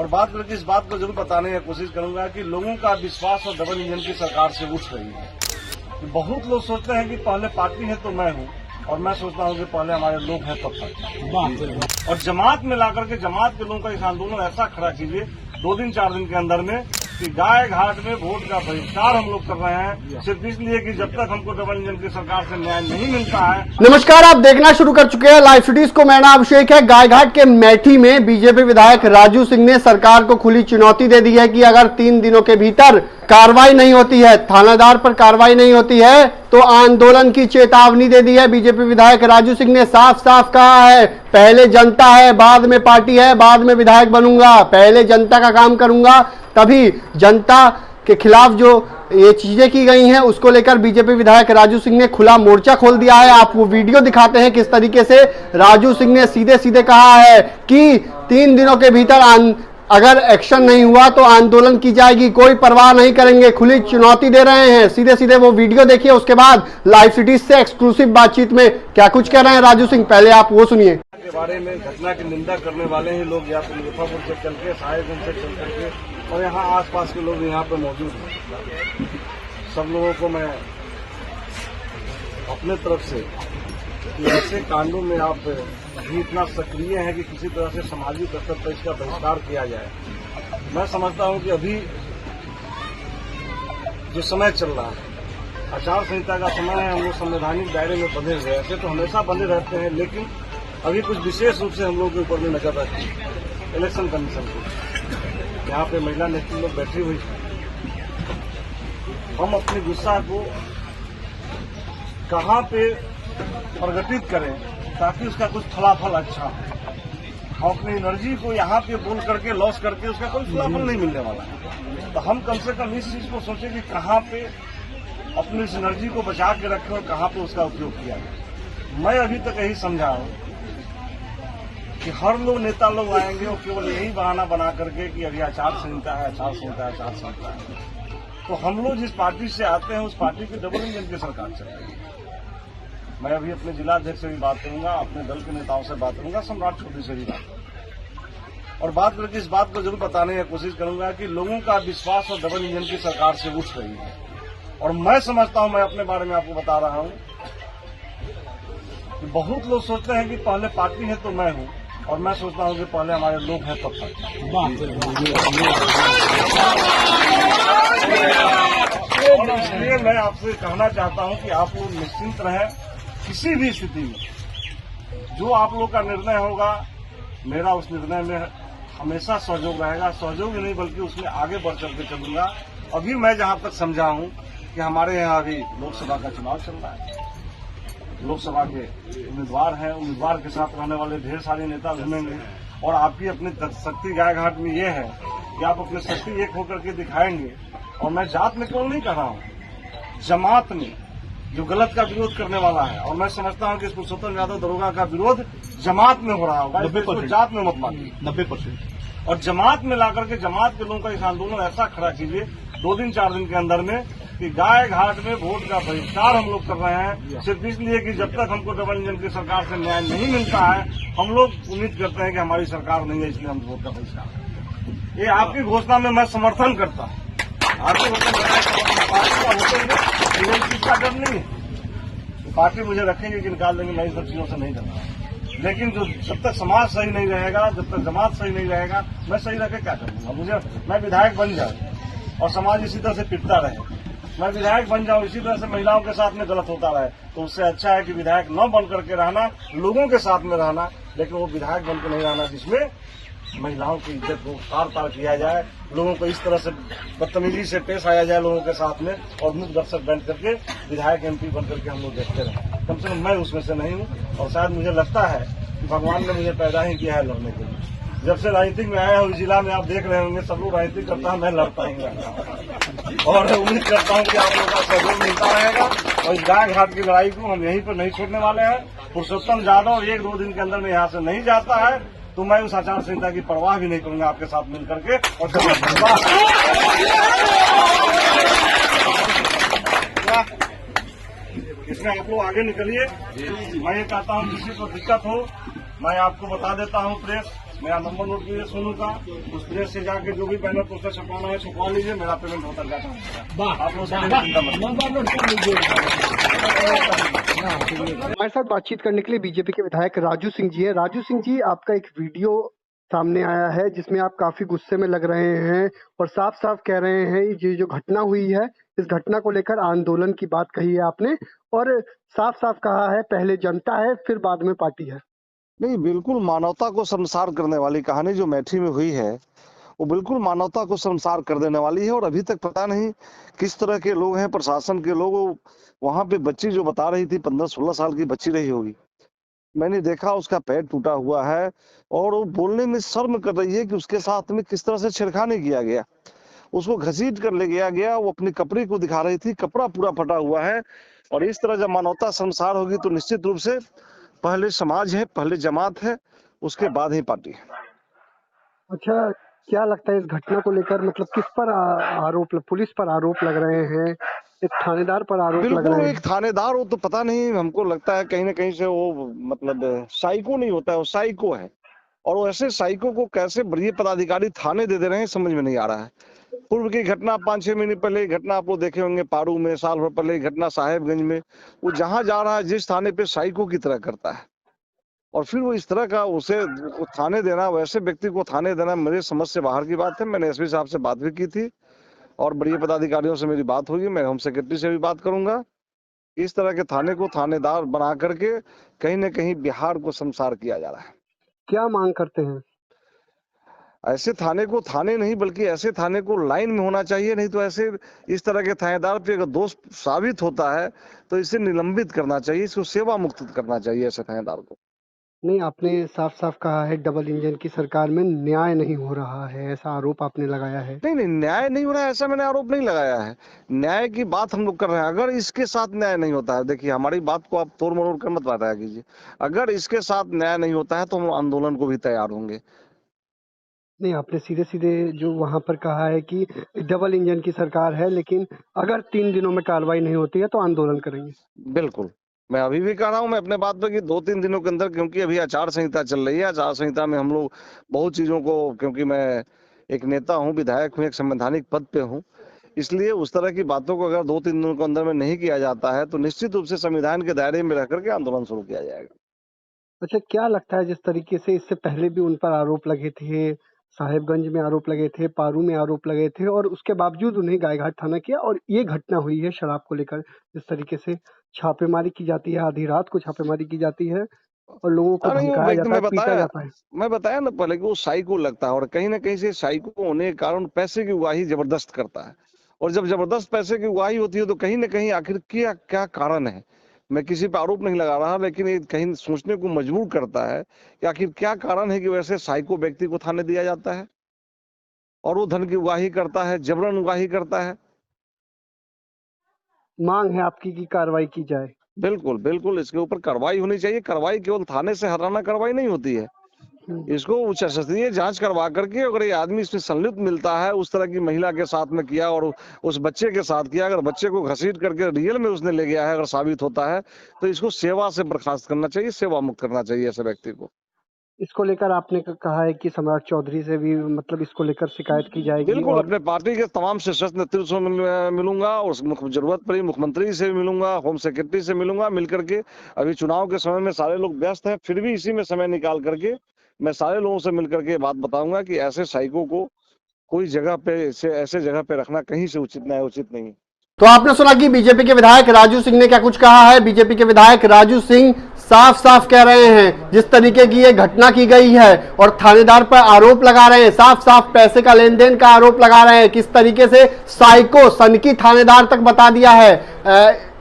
और बात करके इस बात को जरूर बताने की कोशिश करूंगा कि लोगों का विश्वास और डबल इंजन की सरकार से उठ रही है। बहुत लोग सोचते हैं कि पहले पार्टी है तो मैं हूं, और मैं सोचता हूं कि पहले हमारे लोग हैं तब तक। और जमात में लाकर के जमात के लोगों का इस आंदोलन ऐसा खड़ा कीजिए 2 दिन 4 दिन के अंदर में कि गाय घाट में वोट का बहिष्कार हम लोग कर रहे हैं, सिर्फ इसलिए कि जब तक हमको डबल इंजन की सरकार से न्याय नहीं मिलता है। नमस्कार, आप देखना शुरू कर चुके हैं लाइव सिटीज को। मेरा नाम अभिषेक है। गायघाट के मैठी में बीजेपी विधायक राजू सिंह ने सरकार को खुली चुनौती दे दी है कि अगर 3 दिनों के भीतर कार्रवाई नहीं होती है, थानादार पर कार्रवाई नहीं होती है, तो आंदोलन की चेतावनी दे दी है। बीजेपी विधायक राजू सिंह ने साफ साफ कहा है, पहले जनता है, बाद में पार्टी है, बाद में विधायक बनूंगा, पहले जनता का काम करूंगा, तभी जनता के खिलाफ जो ये चीजें की गई हैं उसको लेकर बीजेपी विधायक राजू सिंह ने खुला मोर्चा खोल दिया है। आप वो वीडियो दिखाते हैं किस तरीके से राजू सिंह ने सीधे सीधे कहा है कि 3 दिनों के भीतर अगर एक्शन नहीं हुआ तो आंदोलन की जाएगी, कोई परवाह नहीं करेंगे, खुली चुनौती दे रहे हैं। सीधे सीधे वो वीडियो देखिए, उसके बाद लाइव सिटीज से एक्सक्लूसिव बातचीत में क्या कुछ कह रहे हैं राजू सिंह, पहले आप वो सुनिए। के बारे में घटना की निंदा करने वाले ही लोग या तो मुजफ्फरपुर से चल के, साहिबगंज से चल करके, और यहाँ आसपास के लोग यहाँ पे मौजूद हैं। सब लोगों को मैं अपने तरफ से कि ऐसे कांडों में आप भी इतना सक्रिय हैं कि किसी तरह से सामाजिक स्तर पर इसका बहिष्कार किया जाए। मैं समझता हूं कि अभी जो समय चल रहा है, आचार संहिता का समय है, हम लोग संवैधानिक दायरे में बंधे हुए, ऐसे तो हमेशा बंधे रहते हैं, लेकिन अभी कुछ विशेष रूप से हम लोग के ऊपर में नजर रखी है। इलेक्शन कमीशन को यहाँ पे महिला नेत्री लोग बैठी हुई है, हम अपने गुस्सा को कहाँ पे प्रगटित करें ताकि उसका कुछ फलाफल अच्छा हो। हम अपनी एनर्जी को यहाँ पे बोल करके लॉस करके उसका कोई फलाफल नहीं मिलने वाला है। तो हम कम से कम इस चीज को सोचें कि कहाँ पे अपनी इस एनर्जी को बचा के रखें और कहाँ पे उसका उपयोग किया जाए। मैं अभी तक यही समझा हूं कि हर लोग नेता लोग आएंगे और केवल यही बहाना बना करके कि अभी आचार संहिता है, आचार संहिता है, आचार संहिता है। तो हम लोग जिस पार्टी से आते हैं उस पार्टी की डबल इंजन की सरकार चल रही है। मैं अभी अपने जिलाध्यक्ष से भी बात करूंगा, अपने दल के नेताओं से बात करूंगा, सम्राट चौधरी से भी बात करूंगा, और बात करके इस बात को जरूर बताने की कोशिश करूंगा कि लोगों का विश्वास और डबल इंजन की सरकार से उठ रही है। और मैं समझता हूं, मैं अपने बारे में आपको बता रहा हूं कि बहुत लोग सोचते हैं कि पहले पार्टी है तो मैं हूं, और मैं सोचता हूं कि पहले हमारे लोग हैं तब तक। और इसलिए मैं आपसे कहना चाहता हूं कि आप लोग निश्चिंत रहें, किसी भी स्थिति में जो आप लोग का निर्णय होगा, मेरा उस निर्णय में हमेशा सहयोग रहेगा। सहयोग ही नहीं बल्कि उसमें आगे बढ़ चल के चलूंगा। अभी मैं जहां तक समझा हूं कि हमारे यहाँ अभी लोकसभा का चुनाव चल रहा है, लोकसभा के उम्मीदवार हैं, उम्मीदवार के साथ रहने वाले ढेर सारे नेता घूमेंगे, और आपकी अपनी शक्ति गायघाट में ये है कि आप अपनी शक्ति एक होकर के दिखाएंगे। और मैं जात में केवल नहीं कह रहा हूं, जमात में जो गलत का विरोध करने वाला है, और मैं समझता हूं कि पुरुषोत्तम यादव दरोगा का विरोध जमात में हो रहा होगा, इसको जात में मत मानिए। 90%। और जमात में लाकर के जमात के लोगों का इस आंदोलन ऐसा खड़ा कीजिए 2 दिन 4 दिन के अंदर में कि गाय घाट में वोट का बहिष्कार हम लोग कर रहे हैं, सिर्फ इसलिए कि जब तक हमको डबल इंजन की सरकार से न्याय नहीं मिलता है, हम लोग उम्मीद करते हैं कि हमारी सरकार नहीं है, इसलिए हम वोट का बहिष्कार। ये आपकी घोषणा में मैं समर्थन करता हूं, आपकी चीज का डर नहीं है। पार्टी मुझे रखेंगे कि निकाल देंगे, मैं इन सब चीजों से नहीं डरता, लेकिन जो जब तक समाज सही नहीं रहेगा, जब तक जमात सही नहीं रहेगा, मैं सही रह के क्या करूंगा। मैं विधायक बन जाऊं और समाज इसी तरह से पिटता रहे, मैं विधायक बन जाऊं इसी तरह से महिलाओं के साथ में गलत होता रहे, तो उससे अच्छा है कि विधायक न बन करके रहना, लोगों के साथ में रहना, लेकिन वो विधायक बन के नहीं रहना जिसमें महिलाओं की इज्जत को तार किया जाए, लोगों को इस तरह से बदतमीजी से पेश आया जाए लोगों के साथ में, और मुख दर्शक बैठ करके विधायक MP बन करके हम लोग देखते रहे। कम से कम मैं उसमें से नहीं हूँ, और शायद मुझे लगता है कि भगवान ने मुझे पैदा ही किया है लड़ने के लिए। जब से राजनीतिक में आया हूँ जिला में, आप देख रहे होंगे सब लोग राजनीतिक करता है, मैं लड़ता ही, और उम्मीद करता हूँ कि आप लोगों का सहयोग मिलता रहेगा। और इस गाय घाट की लड़ाई को हम यहीं पर नहीं छोड़ने वाले हैं। पुरुषोत्तम यादव 1-2 दिन के अंदर में यहाँ से नहीं जाता है, तो मैं उस आचार संहिता की परवाह भी नहीं करूंगा आपके साथ मिल करके। और इसमें आप लोग आगे निकलिए। मैं ये कहता हूँ किसी को दिक्कत हो, मैं आपको बता देता हूँ, प्रेस मेरा नंबर नोट कीजिए सोनू का, उस प्रेस से जाके जो भी बैनर पोस्टर छपवाना है छपवा लीजिए, मेरा पेमेंट होता जाता है। आप लोग हमारे साथ बातचीत करने के लिए बीजेपी के विधायक राजू सिंह जी है। राजू सिंह जी, आपका एक वीडियो सामने आया है जिसमें आप काफी गुस्से में लग रहे हैं और साफ साफ कह रहे हैं ये जो घटना हुई है, इस घटना को लेकर आंदोलन की बात कही है आपने और साफ साफ कहा है पहले जनता है फिर बाद में पार्टी है। नहीं, बिल्कुल मानवता को शर्मसार करने वाली कहानी जो मैठी में हुई है वो बिल्कुल मानवता को शर्मसार कर देने वाली है। और अभी तक पता नहीं किस तरह के लोग हैं, प्रशासन के लोग। वहां पे बच्ची जो बता रही थी 15-16 साल की बच्ची रही होगी, मैंने देखा उसका पैर टूटा हुआ है और वो बोलने में शर्म कर रही है कि उसके साथ में किस तरह से छेड़खानी किया गया। उसको घसीट कर ले गया वो अपनी कपड़े को दिखा रही थी, कपड़ा पूरा फटा हुआ है। और इस तरह जब मानवता शर्मसार होगी तो निश्चित रूप से पहले समाज है, पहले जमात है, उसके बाद ही पार्टी है। अच्छा, क्या लगता है इस घटना को लेकर, मतलब किस पर आरोप, पुलिस पर आरोप लग रहे हैं, एक थानेदार पर आरोप लग बिल्कुल, रहे हैं? एक थानेदार हो तो पता नहीं, हमको लगता है कहीं ना कहीं से वो मतलब साइको नहीं होता है, वो साइको है। और वो ऐसे साइको को कैसे वरीय पदाधिकारी थाने दे रहे हैं समझ में नहीं आ रहा है। पूर्व की घटना 5-6 महीने पहले घटना आप लोग देखे होंगे पारू में, साल भर पहले घटना साहेबगंज में। वो जहां जा रहा है जिस थाने पे साइको की तरह करता है और फिर वो इस तरह का उसे थाने देना, वैसे व्यक्ति को थाने देना मेरे समझ से बाहर की बात है। मैंने एसपी साहब से बात भी की थी और बड़े पदाधिकारियों से मेरी बात होगी, मैं होम सेक्रेटरी से भी बात करूंगा। इस तरह के थाने को थानेदार बना करके कहीं न कहीं बिहार को शर्मसार किया जा रहा है। क्या मांग करते हैं? ऐसे थाने को थाने नहीं बल्कि ऐसे थाने को लाइन में होना चाहिए, नहीं तो ऐसे इस तरह के थानेदार पे अगर दोष साबित होता है तो इसे निलंबित करना चाहिए, इसको सेवा मुक्त करना चाहिए ऐसे थानेदार को। नहीं, आपने साफ साफ कहा है डबल इंजन की सरकार में न्याय नहीं हो रहा है, ऐसा आरोप आपने लगाया है। नहीं नहीं, न्याय नहीं हो रहा है ऐसा मैंने आरोप नहीं लगाया है। न्याय की बात हम लोग कर रहे हैं। अगर इसके साथ न्याय नहीं होता है, देखिए हमारी बात को आप तोड़ मरोड़ कर मत बताया कीजिए। अगर इसके साथ न्याय नहीं होता है तो हम आंदोलन को भी तैयार होंगे। नहीं, आपने सीधे सीधे जो वहां पर कहा है कि डबल इंजन की सरकार है, लेकिन अगर 3 दिनों में कार्रवाई नहीं होती है तो आंदोलन करेंगे। बिल्कुल, मैं अभी भी कह रहा हूं मैं अपने बात पे कि 2-3 दिनों के अंदर, क्योंकि अभी आचार संहिता चल रही है, आचार संहिता में हम लोग बहुत चीजों को, क्योंकि मैं एक नेता हूं, विधायक हूं, एक संवैधानिक पद पे हूं, इसलिए उस तरह की बातों को अगर 2-3 दिनों के अंदर में नहीं किया जाता है तो निश्चित रूप से संविधान के दायरे में रह करके आंदोलन शुरू किया जाएगा। अच्छा, क्या लगता है जिस तरीके से इससे पहले भी उन पर आरोप लगे थे, साहेबगंज में आरोप लगे थे, पारू में आरोप लगे थे और उसके बावजूद उन्हें गायघाट थाना किया और ये घटना हुई है शराब को लेकर, जिस तरीके से छापेमारी की जाती है, आधी रात को छापेमारी की जाती है और लोगों को अरे वो धमकाया व्यक्ति जाता है, पीटा जाता है। मैं बताया ना पहले कि वो साइको लगता है और कहीं ना कहीं से साइको होने के कारण पैसे की उगाही जबरदस्त करता है। और जब जबरदस्त पैसे की उगाही होती है तो कहीं ना कहीं आखिर क्या क्या कारण है, मैं किसी पर आरोप नहीं लगा रहा, लेकिन ये कहीं सोचने को मजबूर करता है कि आखिर क्या कारण है कि वैसे साइको व्यक्ति को थाने दिया जाता है और वो धन की उगाही करता है, जबरन उगाही करता है। मांग है आपकी कि कार्रवाई की जाए। बिल्कुल बिल्कुल, इसके ऊपर कार्रवाई होनी चाहिए। कार्रवाई केवल थाने से हटाना कार्रवाई नहीं होती है, इसको उच्च स्तरीय जांच करवा करके अगर ये आदमी इसमें संलिप्त मिलता है, उस तरह की महिला के साथ में किया और उस बच्चे के साथ किया, अगर बच्चे को घसीट करके रियल में उसने ले गया है, अगर साबित होता है तो इसको सेवा से बर्खास्त करना चाहिए, सेवा मुक्त करना चाहिए ऐसे व्यक्ति को। इसको लेकर आपने कहा है कि सम्राट चौधरी से भी, मतलब इसको लेकर शिकायत की जाएगी। बिल्कुल, और अपने पार्टी के तमाम शीर्षस्थ नेतृत्व से मिलूंगा और जरूरत पड़ी मुख्यमंत्री से भी मिलूंगा, होम सेक्रेटरी से मिलूंगा। मिलकर के अभी चुनाव के समय में सारे लोग व्यस्त हैं, फिर भी इसी में समय निकाल करके मैं सारे लोगों से मिलकर के बात बताऊंगा कि ऐसे साइको को कोई जगह पे, ऐसे जगह पे रखना कहीं से उचित नहीं है, उचित नहीं। तो आपने सुना कि बीजेपी के विधायक राजू सिंह ने क्या कुछ कहा है। बीजेपी के विधायक राजू सिंह साफ साफ कह रहे हैं जिस तरीके की ये घटना की गई है और थानेदार पर आरोप लगा रहे हैं, साफ साफ पैसे का लेन देन का आरोप लगा रहे हैं, किस तरीके से साइको सनकी थानेदार तक बता दिया है।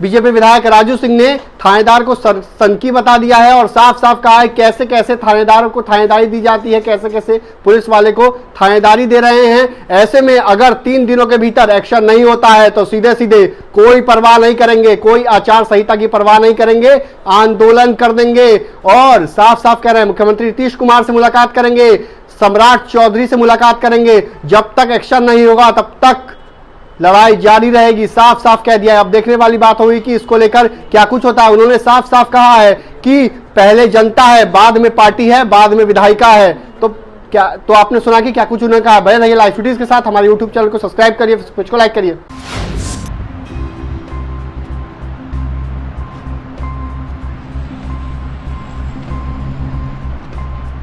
बीजेपी विधायक राजू सिंह ने थानेदार को सनकी बता दिया है और साफ साफ कहा है कैसे कैसे थानेदारों को थानेदारी दी जाती है, कैसे कैसे पुलिस वाले को थानेदारी दे रहे हैं। ऐसे में अगर 3 दिनों के भीतर एक्शन नहीं होता है तो सीधे सीधे कोई परवाह नहीं करेंगे, कोई आचार संहिता की परवाह नहीं करेंगे, आंदोलन कर देंगे। और साफ साफ कह रहे हैं मुख्यमंत्री नीतीश कुमार से मुलाकात करेंगे, सम्राट चौधरी से मुलाकात करेंगे। जब तक एक्शन नहीं होगा तब तक लड़ाई जारी रहेगी, साफ साफ कह दिया है। अब देखने वाली बात होगी कि इसको लेकर क्या कुछ होता है। उन्होंने साफ साफ कहा है कि पहले जनता है, बाद में पार्टी है, बाद में विधायिका है। तो आपने सुना कि क्या कुछ उन्होंने कहा। बने रहिए लाइव सिटीज के साथ, हमारे यूट्यूब चैनल को सब्सक्राइब करिए, पेज को लाइक करिए।